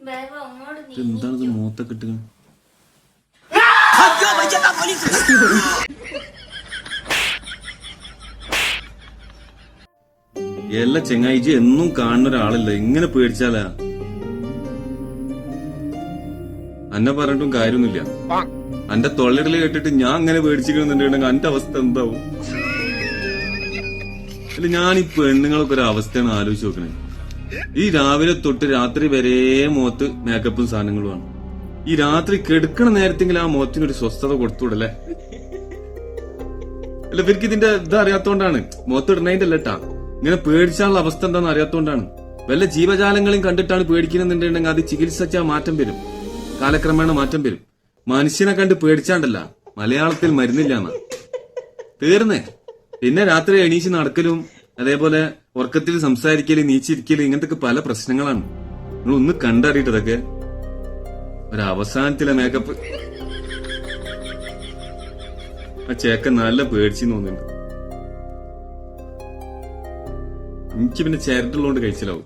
എന്താണിത് മൂത്തൊക്കെ ഇട്ട് എല്ലാ ചെങ്ങായിജി എന്നും കാണുന്ന ഒരാളല്ല, എങ്ങനെ പേടിച്ചാലാ? അന്നെ പറഞ്ഞിട്ടും കാര്യമൊന്നുമില്ല. അന്റെ തൊള്ളിടല് കേട്ടിട്ട് ഞാൻ അങ്ങനെ പേടിച്ചിരിക്കുന്നുണ്ടെങ്കിൽ അന്റെ അവസ്ഥ എന്താവും? അല്ല, ഞാനീ പെണ്ണുങ്ങളൊക്കെ ഒരു അവസ്ഥയാണ് ആലോചിച്ച് നോക്കണേ. ഈ രാവിലെ തൊട്ട് രാത്രി വരെ മുഖത്ത് മേക്കപ്പും സാധനങ്ങളുമാണ്. ഈ രാത്രി കെടുക്കണ നേരത്തെങ്കിലും ആ മുഖത്തിനൊരു സ്വസ്ഥത കൊടുത്തൂടല്ലേ? അല്ല, ഇവർക്ക് ഇതിന്റെ ഇത് അറിയാത്തോണ്ടാണ്, മുഖത്തിടണതിന്റെ അല്ലട്ടാ. ഇങ്ങനെ പേടിച്ചാലുള്ള അവസ്ഥ എന്താണെന്ന് അറിയാത്തോണ്ടാണ്. വല്ല ജീവജാലങ്ങളെയും കണ്ടിട്ടാണ് പേടിക്കുന്നുണ്ടെങ്കിൽ അത് ചികിത്സിച്ചാൽ മാറ്റം വരും, കാലക്രമേണ മാറ്റം വരും. മനുഷ്യനെ കണ്ട് പേടിച്ചാണ്ടല്ല, മലയാളത്തിൽ മരുന്നില്ലാന്ന തീർന്നേ. പിന്നെ രാത്രി എണീച്ച് നടക്കലും അതേപോലെ ഉറക്കത്തിൽ സംസാരിക്കല്, നീച്ചിരിക്കല്, ഇങ്ങനത്തെ പല പ്രശ്നങ്ങളാണ്. നിങ്ങൾ ഒന്ന് കണ്ടറിയിട്ടതൊക്കെ. ഒരവസാനത്തിലെ മേക്കപ്പ് ആ ചേക്ക നല്ല പേടിച്ചു തോന്നുന്നുണ്ട്. എനിക്ക് പിന്നെ ചേരട്ടുള്ളതുകൊണ്ട് കഴിച്ചിലാവും.